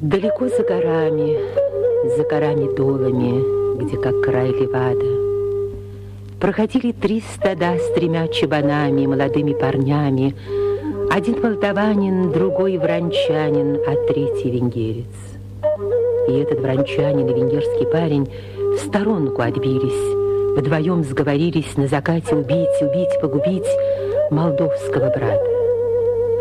Далеко за горами долами, где как край Левада, проходили 3 стада с 3 чабанами, молодыми парнями, один молдаванин, другой вранчанин, а 3-й венгерец. И этот вранчанин и венгерский парень в сторонку отбились, вдвоем сговорились на закате убить, погубить молдовского брата.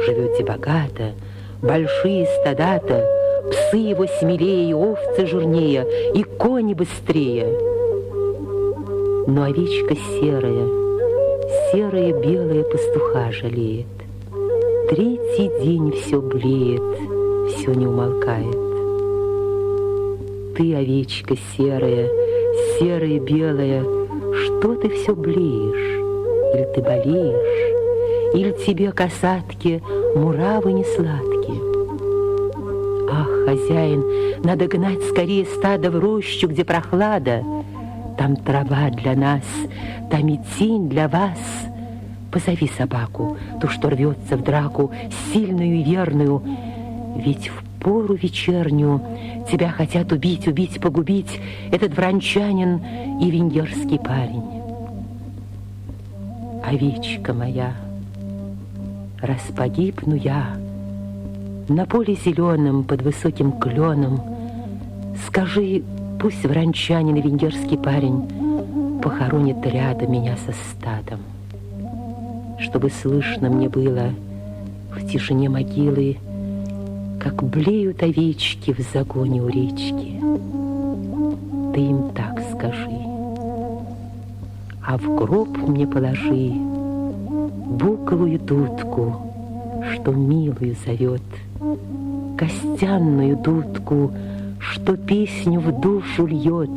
Живете богато, большие стада-то, псы его смелее, овцы жирнее, и кони быстрее. Но овечка серая белая пастуха жалеет. 3-й день все блеет, все не умолкает. Ты, овечка серая белая, что ты все блеешь? Или ты болеешь, или тебе, касатки, муравы не сладкие? Ах, хозяин, надо гнать скорее стадо в рощу, где прохлада. Там трава для нас, там и тень для вас. Позови собаку, ту, что рвется в драку, сильную и верную. Ведь в пору вечернюю тебя хотят убить, погубить этот вранчанин и венгерский парень. Овечка моя, раз погибну я на поле зеленом под высоким кленом, скажи, пусть вранчанин и венгерский парень похоронит рядом меня со стадом, чтобы слышно мне было в тишине могилы, как блеют овечки в загоне у речки. Ты им так скажи, а в гроб мне положи буковую дудку, что милую зовет, костянную дудку, что песню в душу льет,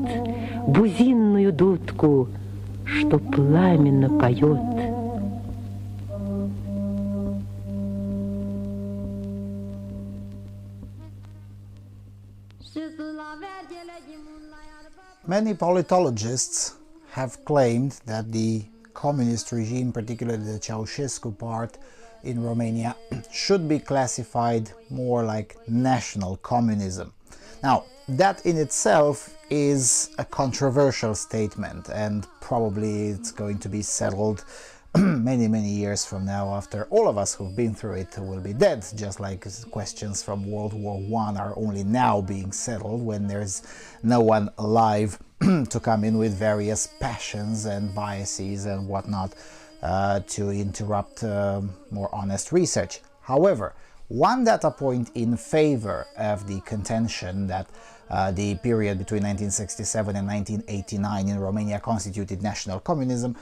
бузинную дудку, что пламенно поет. Many politologists have claimed that the communist regime, particularly the Ceausescu part in Romania, should be classified more like national communism. Now, that in itself is a controversial statement, and probably it's going to be settled many years from now, after all of us who've been through it will be dead, just like questions from World War I are only now being settled when there's no one alive to come in with various passions and biases and whatnot to interrupt more honest research. However, one data point in favor of the contention that the period between 1967 and 1989 in Romania constituted national communism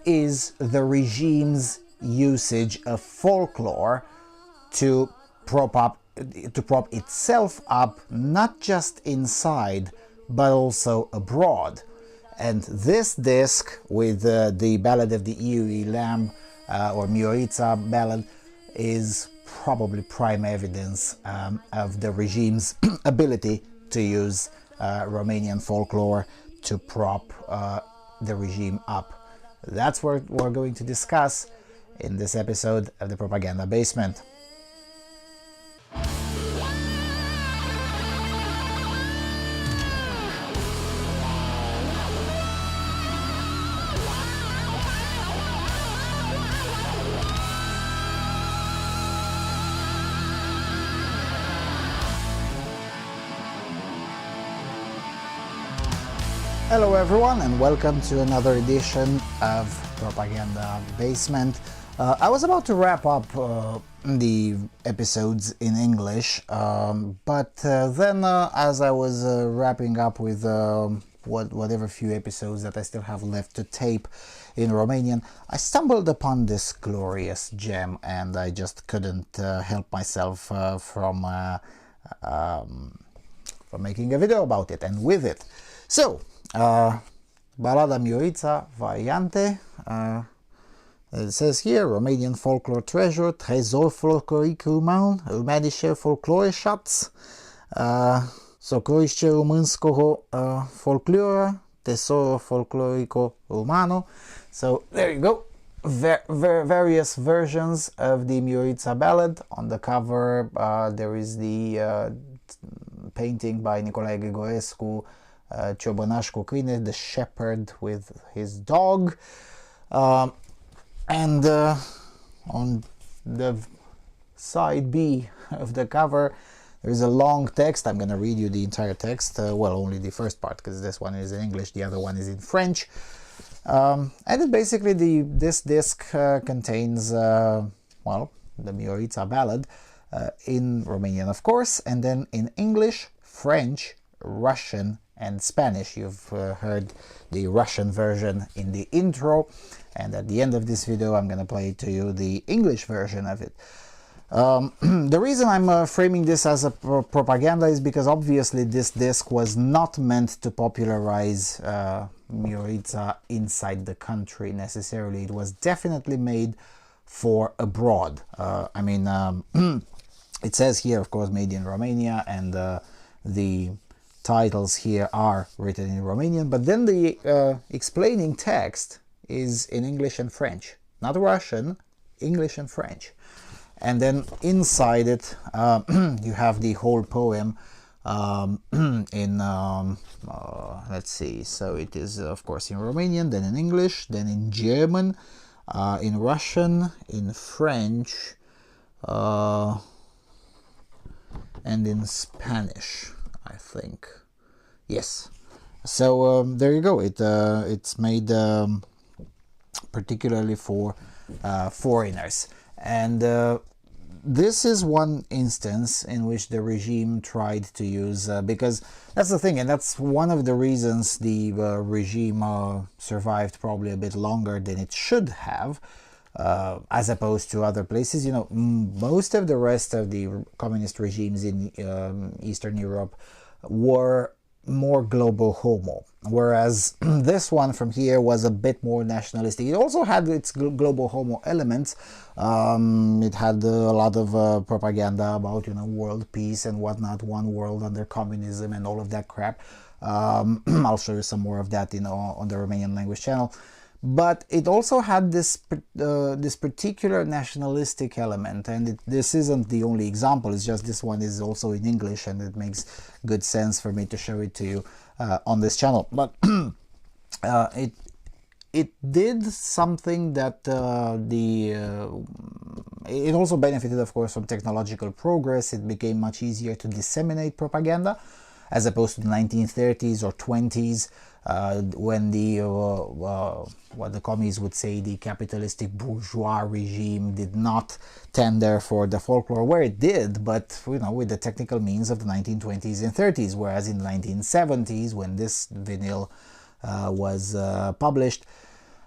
is the regime's usage of folklore to prop itself up, not just inside but also abroad. And this disc with the ballad of the Iui lamb or Mioritza ballad is probably prime evidence of the regime's ability to use Romanian folklore to prop the regime up. That's what we're going to discuss in this episode of the Propaganda Basement. Hello everyone, and welcome to another edition of Propaganda Basement. I was about to wrap up the episodes in English, but then as I was wrapping up with whatever few episodes that I still have left to tape in Romanian, I stumbled upon this glorious gem, and I just couldn't help myself from making a video about it and with it. So, Ballada Mioritza variante. It says here, Romanian folklore treasure, trésor folklorique roumain, romanische folklore schatz. Socroiște românskoho folklora, tesoro folklorico romano. So there you go. Various versions of the Mioritza ballad. On the cover there is the painting by Nicolae Grigorescu, Ciobănaș cu câine, the shepherd with his dog. And on the side B of the cover there is a long text. I'm going to read you the entire text, well, only the first part, because this one is in English, the other one is in French. And it basically, this disc contains, well, the Mioritza ballad in Romanian, of course, and then in English, French, Russian, and Spanish. You've heard the Russian version in the intro, and at the end of this video I'm going to play to you the English version of it. The reason I'm framing this as a propaganda is because obviously this disc was not meant to popularize Mioritza inside the country necessarily. It was definitely made for abroad. I mean, it says here, of course, made in Romania, and the titles here are written in Romanian, but then the explaining text is in English and French, not Russian, English and French. And then inside it you have the whole poem in let's see, so it is of course in Romanian, then in English, then in German, in Russian, in French, and in Spanish, I think. Yes. So there you go. It's made particularly for foreigners. And this is one instance in which the regime tried to use, because that's the thing, and that's one of the reasons the regime survived probably a bit longer than it should have, as opposed to other places. You know, most of the rest of the communist regimes in Eastern Europe were more global homo, whereas this one from here was a bit more nationalistic. It also had its global homo elements. It had a lot of propaganda about, you know, world peace and whatnot, one world under communism and all of that crap. I'll show you some more of that, you know, on the Romanian language channel. But it also had this this particular nationalistic element, and this isn't the only example. It's just this one is also in English, and it makes good sense for me to show it to you on this channel. But it did something that it also benefited, of course, from technological progress. It became much easier to disseminate propaganda, as opposed to the 1930s or 20s, when the what the commies would say, the capitalistic bourgeois regime did not tender for the folklore, where it did, but, you know, with the technical means of the 1920s and 30s, whereas in the 1970s, when this vinyl was published,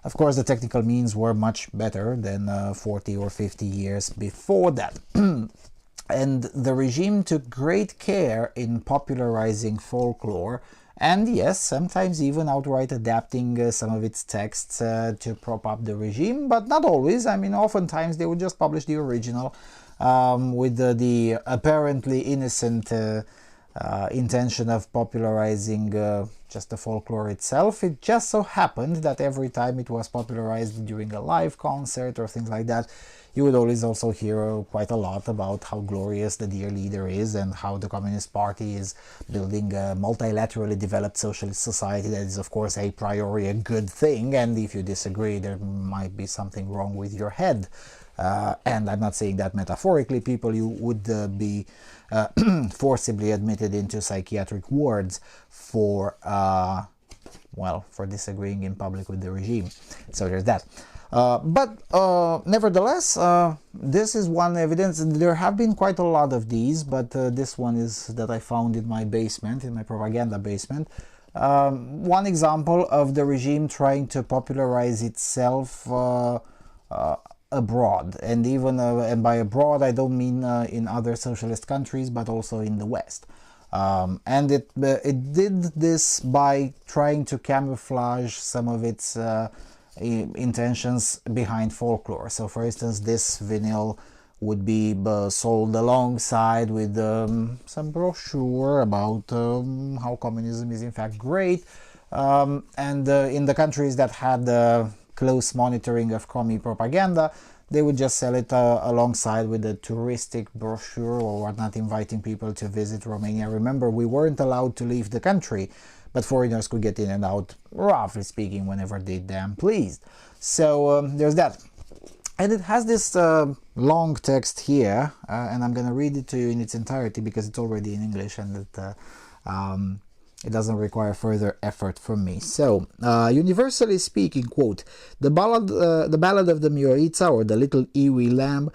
of course the technical means were much better than 40 or 50 years before that. And the regime took great care in popularizing folklore, and yes, sometimes even outright adapting some of its texts to prop up the regime, but not always. I mean, oftentimes they would just publish the original with the apparently innocent intention of popularizing just the folklore itself. It just so happened that every time it was popularized during a live concert or things like that, you would always also hear quite a lot about how glorious the dear leader is and how the Communist Party is building a multilaterally developed socialist society that is, of course, a priori a good thing, and if you disagree, there might be something wrong with your head. And I'm not saying that metaphorically. People, you would be forcibly admitted into psychiatric wards for, well, for disagreeing in public with the regime. So there's that. But nevertheless, this is one evidence. There have been quite a lot of these, but this one is that I found in my basement, in my propaganda basement. One example of the regime trying to popularize itself abroad, and even and by abroad I don't mean in other socialist countries, but also in the West. And it did this by trying to camouflage some of its intentions behind folklore. So, for instance, this vinyl would be sold alongside with some brochure about how communism is in fact great. And in the countries that had close monitoring of commie propaganda, they would just sell it alongside with a touristic brochure or whatnot, inviting people to visit Romania. Remember, we weren't allowed to leave the country, but foreigners could get in and out, roughly speaking, whenever they damn pleased. So there's that. And it has this long text here, and I'm going to read it to you in its entirety because it's already in English and it doesn't require further effort from me. So, universally speaking, quote, the ballad of the Mioritza, or the little Iwi lamb,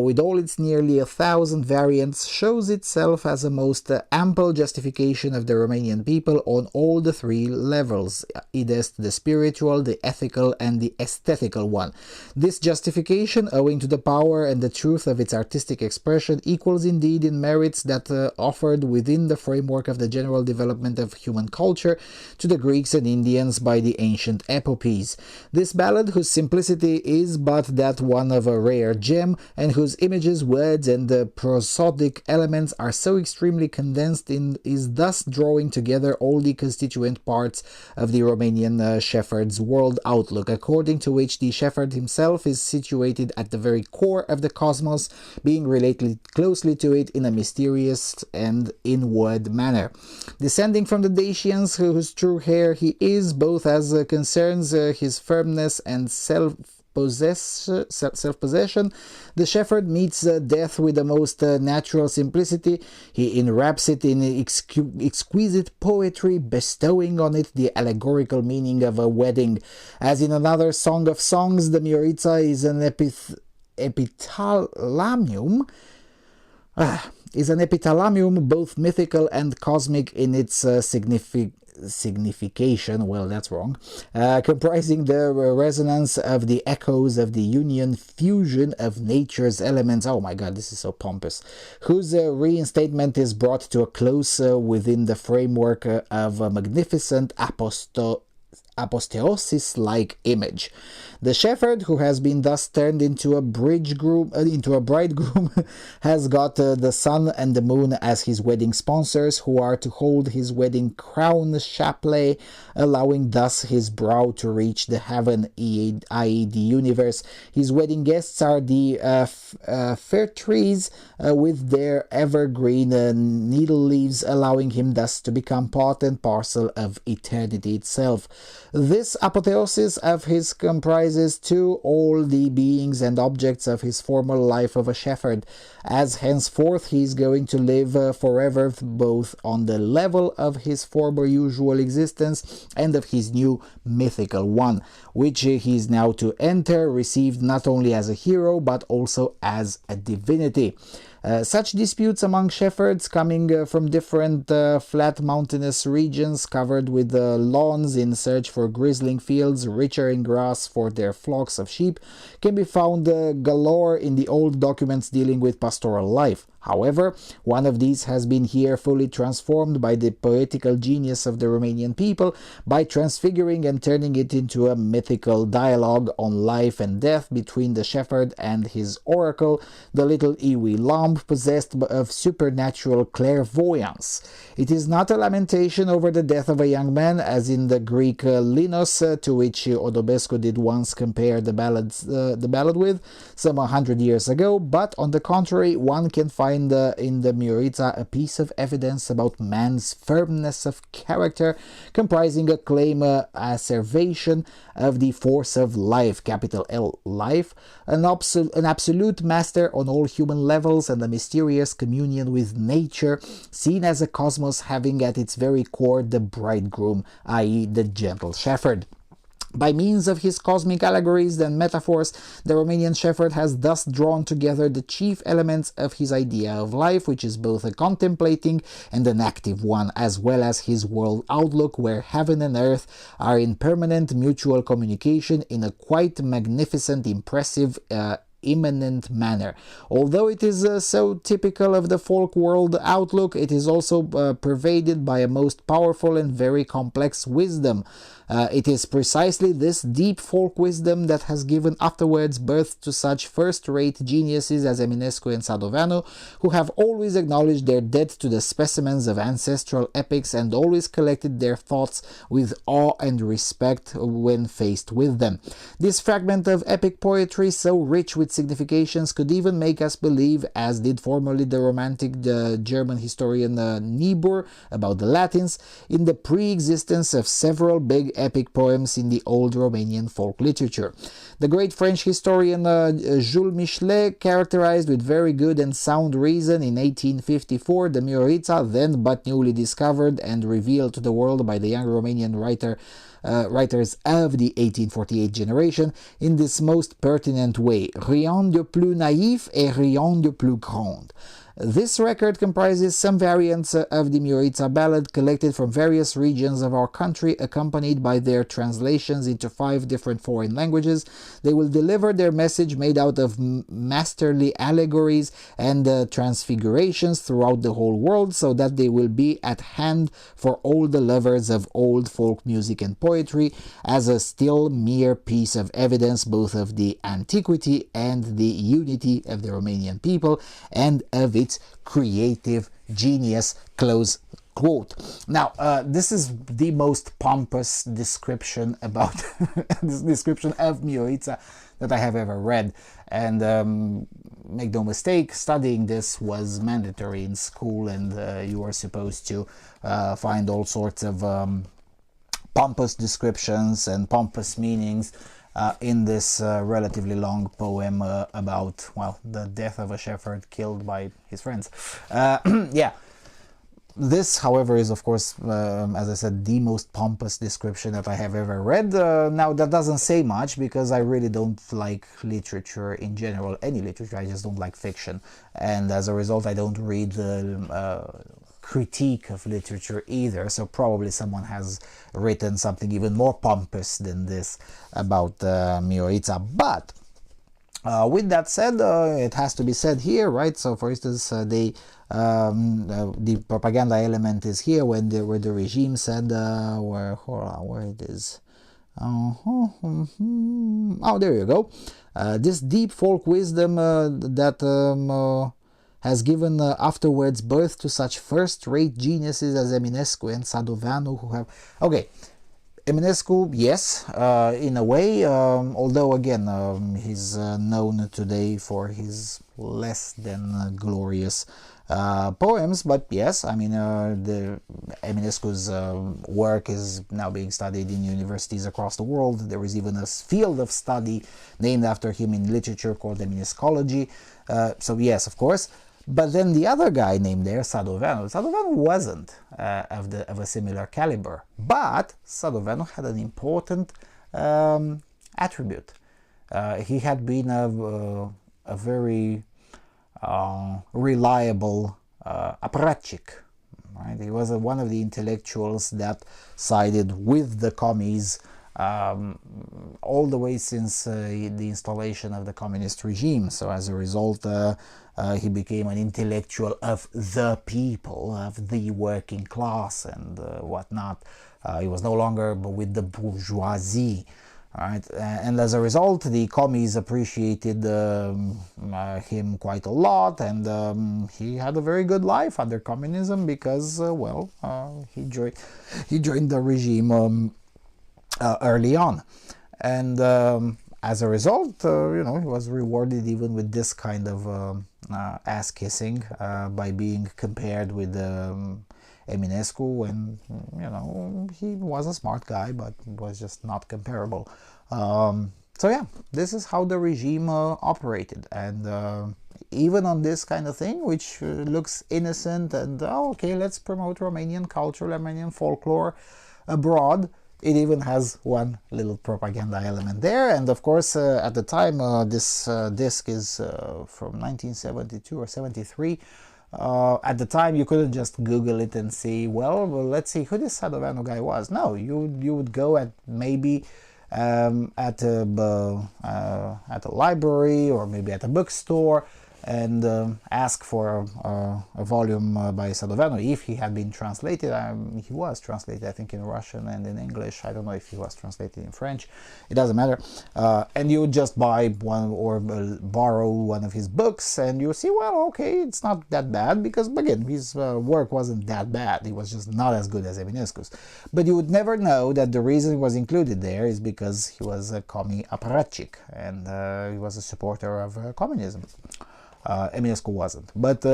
with all its nearly 1,000 variants, shows itself as a most ample justification of the Romanian people on all the three levels, i.e. the spiritual, the ethical, and the aesthetical one. This justification, owing to the power and the truth of its artistic expression, equals indeed in merits that offered within the framework of the general development of human culture to the Greeks and Indians by the ancient epopees. This ballad, whose simplicity is but that one of a rare gem, and whose images, words, and prosodic elements are so extremely condensed, is thus drawing together all the constituent parts of the Romanian shepherd's world outlook, according to which the shepherd himself is situated at the very core of the cosmos, being related closely to it in a mysterious and inward manner. Descending from the Dacians, whose true heir he is, both as concerns his firmness and self-possession, the shepherd meets death with the most natural simplicity. He enwraps it in exquisite poetry, bestowing on it the allegorical meaning of a wedding. As in another Song of Songs, the Mioritza is an epithalamium, both mythical and cosmic in its signification, well, that's wrong, comprising the resonance of the echoes of the union fusion of nature's elements, oh my god, this is so pompous, whose reinstatement is brought to a close within the framework of a magnificent apotheosis-like image. The shepherd, who has been thus turned into a bridegroom, has got the sun and the moon as his wedding sponsors, who are to hold his wedding crown chaplet, allowing thus his brow to reach the heaven, i.e. the universe. His wedding guests are the fir trees with their evergreen needle leaves, allowing him thus to become part and parcel of eternity itself. This apotheosis of his comprises to all the beings and objects of his former life of a shepherd, as henceforth he is going to live forever both on the level of his former usual existence and of his new mythical one, which he is now to enter, received not only as a hero but also as a divinity. Such disputes among shepherds coming from different flat mountainous regions covered with lawns in search for grisling fields richer in grass for their flocks of sheep can be found galore in the old documents dealing with pastoral life. However, one of these has been here fully transformed by the poetical genius of the Romanian people by transfiguring and turning it into a mythical dialogue on life and death between the shepherd and his oracle, the little Iwi lamb, possessed of supernatural clairvoyance. It is not a lamentation over the death of a young man, as in the Greek Linos, to which Odobescu did once compare the ballad with, some 100 years ago, but on the contrary, one can find in the Mioritza a piece of evidence about man's firmness of character, comprising a claim asseveration of the force of life, capital L, life, an absolute master on all human levels, and a mysterious communion with nature, seen as a cosmos having at its very core the bridegroom, i.e. the gentle shepherd. By means of his cosmic allegories and metaphors, the Romanian shepherd has thus drawn together the chief elements of his idea of life, which is both a contemplating and an active one, as well as his world outlook, where heaven and earth are in permanent mutual communication in a quite magnificent, impressive, immanent manner. Although it is so typical of the folk world outlook, it is also pervaded by a most powerful and very complex wisdom. It is precisely this deep folk wisdom that has given afterwards birth to such first-rate geniuses as Eminescu and Sadoveanu, who have always acknowledged their debt to the specimens of ancestral epics and always collected their thoughts with awe and respect when faced with them. This fragment of epic poetry, so rich with significations, could even make us believe, as did formerly the romantic German historian Niebuhr about the Latins, in the pre-existence of several big epic poems in the old Romanian folk literature. The great French historian Jules Michelet characterized with very good and sound reason in 1854 the Mioritza, then but newly discovered and revealed to the world by the young Romanian writers of the 1848 generation, in this most pertinent way: rien de plus naïf et rien de plus grand. This record comprises some variants of the Mioritza ballad collected from various regions of our country, accompanied by their translations into 5 different foreign languages. They will deliver their message made out of masterly allegories and transfigurations throughout the whole world, so that they will be at hand for all the lovers of old folk music and poetry, as a still mere piece of evidence both of the antiquity and the unity of the Romanian people and of its creative genius, close quote. Now, this is the most pompous description about this description of Mioritza that I have ever read, and make no mistake, studying this was mandatory in school, and you were supposed to find all sorts of pompous descriptions and pompous meanings in this relatively long poem about, well, the death of a shepherd killed by his friends. Yeah. This, however, is of course, as I said, the most pompous description that I have ever read. Now, that doesn't say much, because I really don't like literature in general, any literature. I just don't like fiction, and as a result I don't read critique of literature either, so probably someone has written something even more pompous than this about Mioritza. But with that said, it has to be said here, right? So for instance, the propaganda element is here where the regime said, where it is, oh, there you go, this deep folk wisdom that has given afterwards birth to such first-rate geniuses as Eminescu and Sadoveanu, who have... Okay, Eminescu, yes, in a way, although again he's known today for his less than glorious poems, but yes, I mean, the Eminescu's work is now being studied in universities across the world. There is even a field of study named after him in literature called Eminescology. So yes, of course. But then the other guy named there, Sadoveanu wasn't of a similar caliber. But Sadoveanu had an important attribute. He had been a very reliable apparatchik. Right? He was one of the intellectuals that sided with the commies all the way since the installation of the communist regime. So as a result, he became an intellectual of the people, of the working class and whatnot. He was no longer with the bourgeoisie. Right? And as a result, the commies appreciated him quite a lot, and he had a very good life under communism because, well, he joined the regime early on, and as a result, you know, he was rewarded even with this kind of ass kissing by being compared with Eminescu, and you know, he was a smart guy, but was just not comparable. So yeah, this is how the regime operated, and even on this kind of thing, which looks innocent and okay, let's promote Romanian culture, Romanian folklore abroad, it even has one little propaganda element there. And of course, at the time, this disc is from 1972 or 73. At the time, you couldn't just Google it and see, well, let's see who this Sadoveanu guy was. No, you would go and maybe at a library or maybe at a bookstore and ask for a volume by Sadovano, if he had been translated. He was translated, I think, in Russian and in English. I don't know if he was translated in French. It doesn't matter. And you would just buy one or borrow one of his books, and you see, well, okay, it's not that bad, because, again, his work wasn't that bad. It was just not as good as Eminescu's. But you would never know that the reason he was included there is because he was a commie apparatchik, and he was a supporter of communism. Eminescu wasn't, but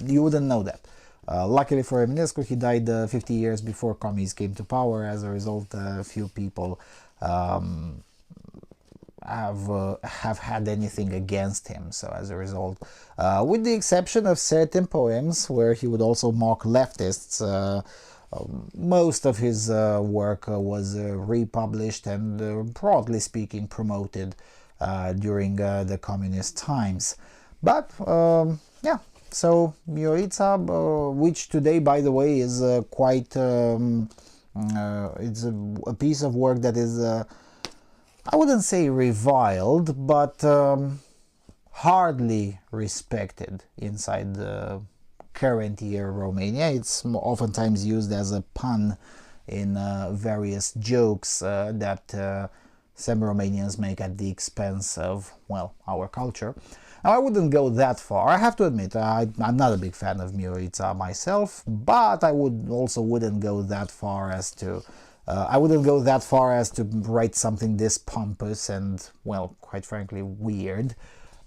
you wouldn't know that. Luckily for Eminescu, he died 50 years before commies came to power. As a result, a few people have had anything against him. So as a result, with the exception of certain poems where he would also mock leftists, most of his work was republished and, broadly speaking, promoted during the communist times. But yeah, so Mioritza, which today, by the way, is quite it's a piece of work that is I wouldn't say reviled, but hardly respected inside the current year Romania. It's oftentimes used as a pun in various jokes that some Romanians make at the expense of, well, our culture. Now, I wouldn't go that far. I have to admit, I'm not a big fan of Mioritza myself, but I wouldn't go that far as to write something this pompous and, well, quite frankly, weird.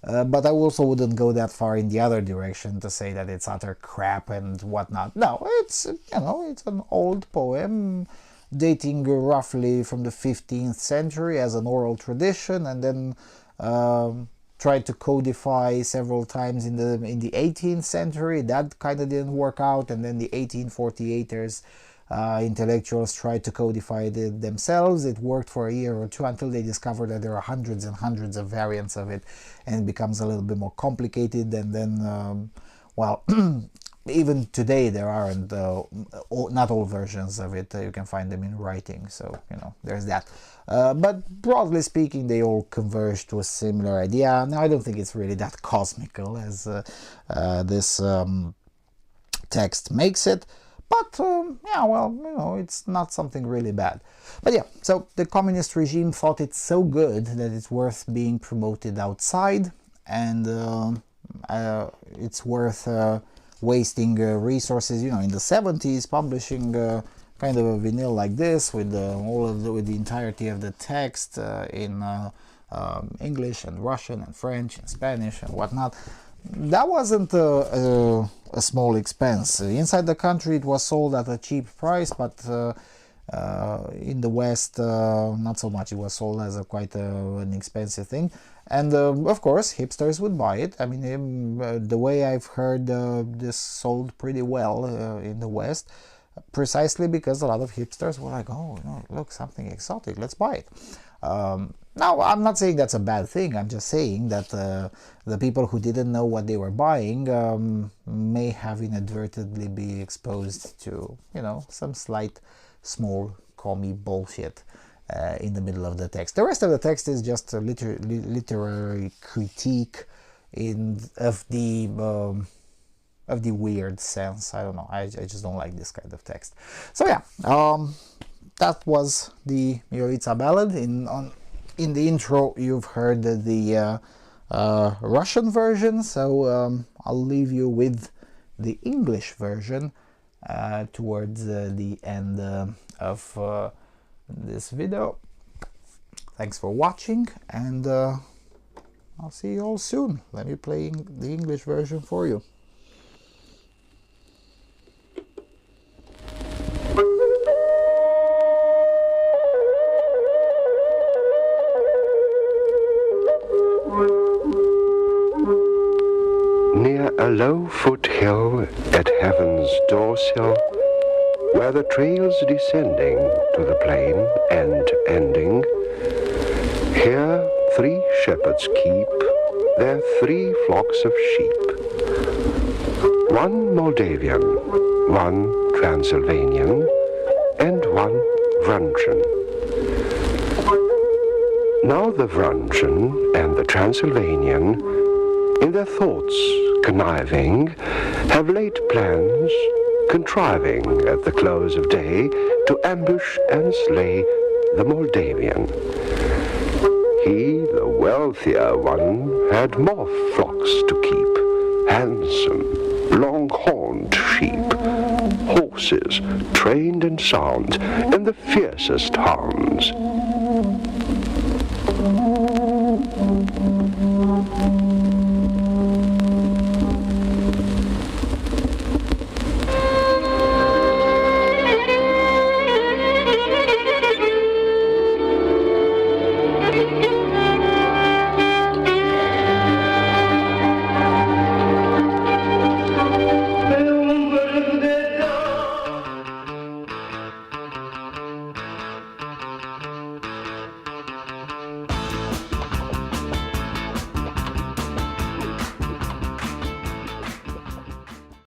But I also wouldn't go that far in the other direction to say that it's utter crap and whatnot. No, it's, it's an old poem dating roughly from the 15th century as an oral tradition, and then tried to codify several times in the 18th century. That kind of didn't work out, and then the 1848ers intellectuals tried to codify it themselves. It worked for a year or two until they discovered that there are hundreds and hundreds of variants of it, and it becomes a little bit more complicated. And then, well, even today there aren't not all versions of it. You can find them in writing, so there's that. But broadly speaking, they all converge to a similar idea. Now, I don't think it's really that cosmical as this text makes it. But, yeah, well, it's not something really bad. But yeah, so the communist regime thought it's so good that it's worth being promoted outside, and it's worth wasting resources, in the 70s, publishing kind of a vinyl like this with with the entirety of the text in English and Russian and French and Spanish and whatnot. That wasn't a small expense. Inside the country it was sold at a cheap price, but in the West not so much. It was sold as quite an expensive thing, and of course hipsters would buy it. I mean, the way I've heard, this sold pretty well in the West, precisely because a lot of hipsters were like, oh, look, something exotic, let's buy it. Now, I'm not saying that's a bad thing. I'm just saying that the people who didn't know what they were buying may have inadvertently be exposed to, some slight, small, commie bullshit in the middle of the text. The rest of the text is just a literary critique of the weird sense. I don't know. I just don't like this kind of text. So yeah, that was the Mioritza ballad. In the intro, you've heard the Russian version, so I'll leave you with the English version towards the end of this video. Thanks for watching, and I'll see you all soon. Let me play the English version for you. Near a low foothill at heaven's doorsill, where the trail's descending to the plain and ending, here 3 shepherds keep their 3 flocks of sheep. 1 Moldavian, 1 Transylvanian, and 1 Vrunchen. Now the Vrunchen and the Transylvanian, in their thoughts conniving, have laid plans, contriving at the close of day to ambush and slay the Moldavian. He, the wealthier one, had more flocks to keep, handsome, long-horned sheep, horses trained and sound, and the fiercest hounds.